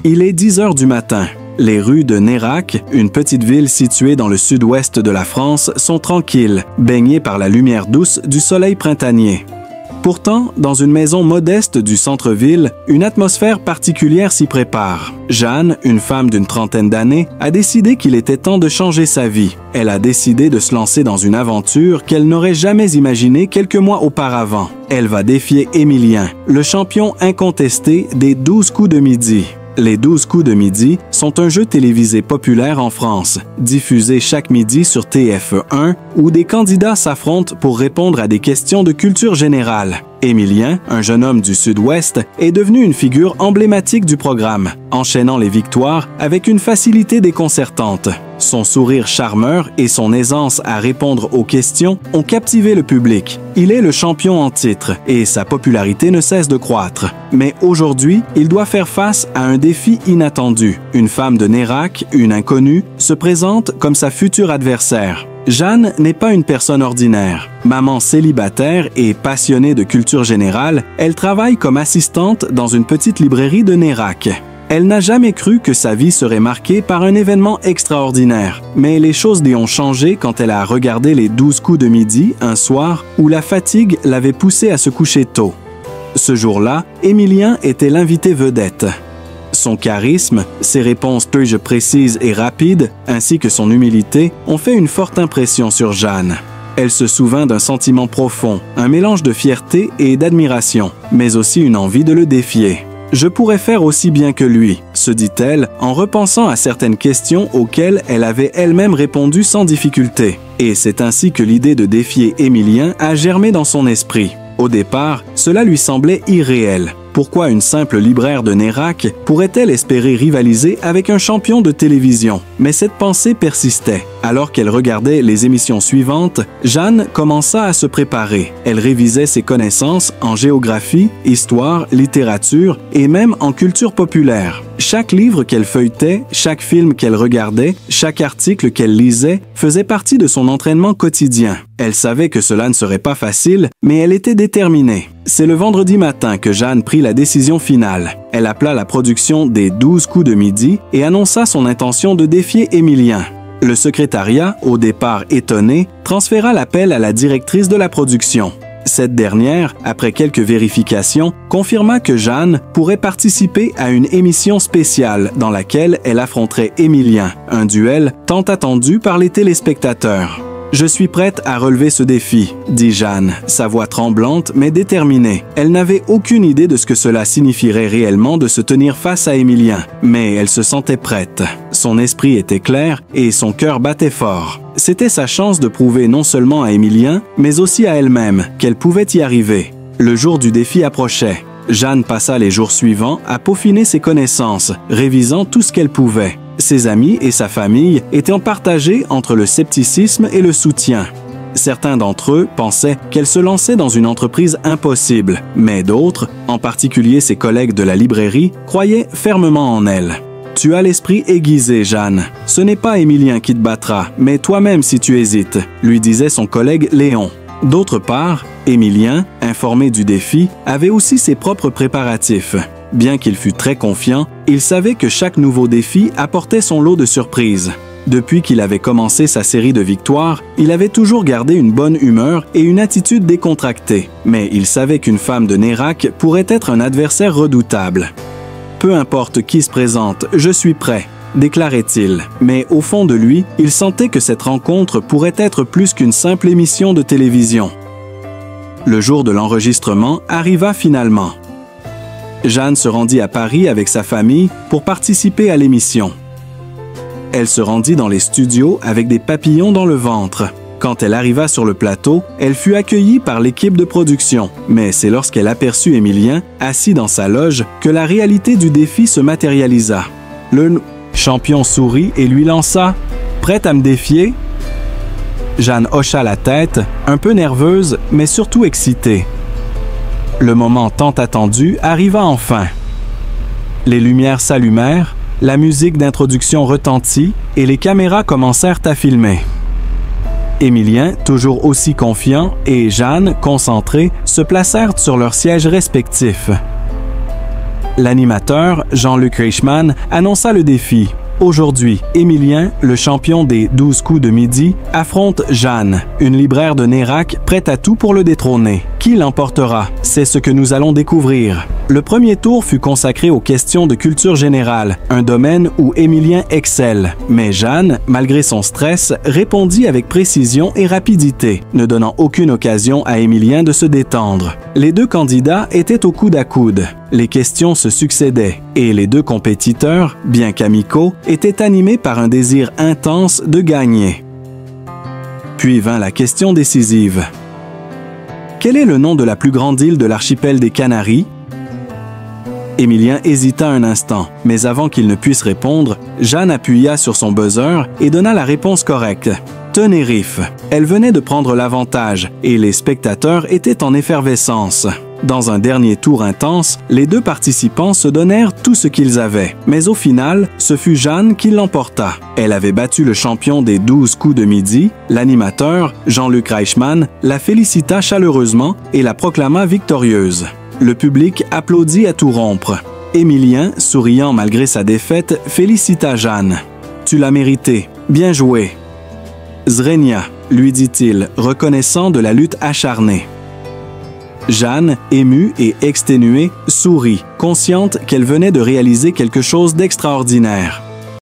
Il est 10 heures du matin. Les rues de Nérac, une petite ville située dans le sud-ouest de la France, sont tranquilles, baignées par la lumière douce du soleil printanier. Pourtant, dans une maison modeste du centre-ville, une atmosphère particulière s'y prépare. Jeanne, une femme d'une trentaine d'années, a décidé qu'il était temps de changer sa vie. Elle a décidé de se lancer dans une aventure qu'elle n'aurait jamais imaginée quelques mois auparavant. Elle va défier Émilien, le champion incontesté des 12 coups de midi. Les 12 coups de midi sont un jeu télévisé populaire en France, diffusé chaque midi sur TF1, où des candidats s'affrontent pour répondre à des questions de culture générale. Émilien, un jeune homme du Sud-Ouest, est devenu une figure emblématique du programme, enchaînant les victoires avec une facilité déconcertante. Son sourire charmeur et son aisance à répondre aux questions ont captivé le public. Il est le champion en titre et sa popularité ne cesse de croître. Mais aujourd'hui, il doit faire face à un défi inattendu. Une femme de Nérac, une inconnue, se présente comme sa future adversaire. Jeanne n'est pas une personne ordinaire. Maman célibataire et passionnée de culture générale, elle travaille comme assistante dans une petite librairie de Nérac. Elle n'a jamais cru que sa vie serait marquée par un événement extraordinaire. Mais les choses lui ont changé quand elle a regardé les 12 coups de midi un soir où la fatigue l'avait poussée à se coucher tôt. Ce jour-là, Émilien était l'invité vedette. Son charisme, ses réponses peu précises et rapides, ainsi que son humilité, ont fait une forte impression sur Jeanne. Elle se souvint d'un sentiment profond, un mélange de fierté et d'admiration, mais aussi une envie de le défier. « Je pourrais faire aussi bien que lui », se dit-elle en repensant à certaines questions auxquelles elle avait elle-même répondu sans difficulté. Et c'est ainsi que l'idée de défier Émilien a germé dans son esprit. Au départ, cela lui semblait irréel. Pourquoi une simple libraire de Nérac pourrait-elle espérer rivaliser avec un champion de télévision? Mais cette pensée persistait. Alors qu'elle regardait les émissions suivantes, Jeanne commença à se préparer. Elle révisait ses connaissances en géographie, histoire, littérature et même en culture populaire. Chaque livre qu'elle feuilletait, chaque film qu'elle regardait, chaque article qu'elle lisait faisait partie de son entraînement quotidien. Elle savait que cela ne serait pas facile, mais elle était déterminée. C'est le vendredi matin que Jeanne prit la décision finale. Elle appela la production des 12 coups de midi et annonça son intention de défier Émilien. Le secrétariat, au départ étonné, transféra l'appel à la directrice de la production. Cette dernière, après quelques vérifications, confirma que Jeanne pourrait participer à une émission spéciale dans laquelle elle affronterait Émilien, un duel tant attendu par les téléspectateurs. « Je suis prête à relever ce défi », dit Jeanne, sa voix tremblante mais déterminée. Elle n'avait aucune idée de ce que cela signifierait réellement de se tenir face à Émilien, mais elle se sentait prête. Son esprit était clair et son cœur battait fort. C'était sa chance de prouver non seulement à Émilien, mais aussi à elle-même qu'elle pouvait y arriver. Le jour du défi approchait. Jeanne passa les jours suivants à peaufiner ses connaissances, révisant tout ce qu'elle pouvait. Ses amis et sa famille étaient partagés entre le scepticisme et le soutien. Certains d'entre eux pensaient qu'elle se lançait dans une entreprise impossible, mais d'autres, en particulier ses collègues de la librairie, croyaient fermement en elle. « Tu as l'esprit aiguisé, Jeanne. Ce n'est pas Émilien qui te battra, mais toi-même si tu hésites », lui disait son collègue Léon. D'autre part, Émilien, informé du défi, avait aussi ses propres préparatifs. Bien qu'il fût très confiant, il savait que chaque nouveau défi apportait son lot de surprises. Depuis qu'il avait commencé sa série de victoires, il avait toujours gardé une bonne humeur et une attitude décontractée. Mais il savait qu'une femme de Nérac pourrait être un adversaire redoutable. « Peu importe qui se présente, je suis prêt », déclarait-il. Mais au fond de lui, il sentait que cette rencontre pourrait être plus qu'une simple émission de télévision. Le jour de l'enregistrement arriva finalement. Jeanne se rendit à Paris avec sa famille pour participer à l'émission. Elle se rendit dans les studios avec des papillons dans le ventre. Quand elle arriva sur le plateau, elle fut accueillie par l'équipe de production. Mais c'est lorsqu'elle aperçut Émilien, assis dans sa loge, que la réalité du défi se matérialisa. Le champion sourit et lui lança « Prête à me défier ?» Jeanne hocha la tête, un peu nerveuse, mais surtout excitée. Le moment tant attendu arriva enfin. Les lumières s'allumèrent, la musique d'introduction retentit et les caméras commencèrent à filmer. Émilien, toujours aussi confiant, et Jeanne, concentrée, se placèrent sur leurs sièges respectifs. L'animateur, Jean-Luc Reichmann, annonça le défi. Aujourd'hui, Émilien, le champion des 12 coups de midi, affronte Jeanne, une libraire de Nérac prête à tout pour le détrôner. Qui l'emportera? C'est ce que nous allons découvrir. Le premier tour fut consacré aux questions de culture générale, un domaine où Émilien excelle. Mais Jeanne, malgré son stress, répondit avec précision et rapidité, ne donnant aucune occasion à Émilien de se détendre. Les deux candidats étaient au coude à coude. Les questions se succédaient et les deux compétiteurs, bien qu'amicaux, étaient animés par un désir intense de gagner. Puis vint la question décisive. Quel est le nom de la plus grande île de l'archipel des Canaries? Émilien hésita un instant, mais avant qu'il ne puisse répondre, Jeanne appuya sur son buzzer et donna la réponse correcte. Tenerife. Elle venait de prendre l'avantage et les spectateurs étaient en effervescence. Dans un dernier tour intense, les deux participants se donnèrent tout ce qu'ils avaient. Mais au final, ce fut Jeanne qui l'emporta. Elle avait battu le champion des 12 coups de midi. L'animateur, Jean-Luc Reichmann, la félicita chaleureusement et la proclama victorieuse. Le public applaudit à tout rompre. Émilien, souriant malgré sa défaite, félicita Jeanne. « Tu l'as mérité. Bien joué. » Zrenia, lui dit-il, reconnaissant de la lutte acharnée. Jeanne, émue et exténuée, sourit, consciente qu'elle venait de réaliser quelque chose d'extraordinaire.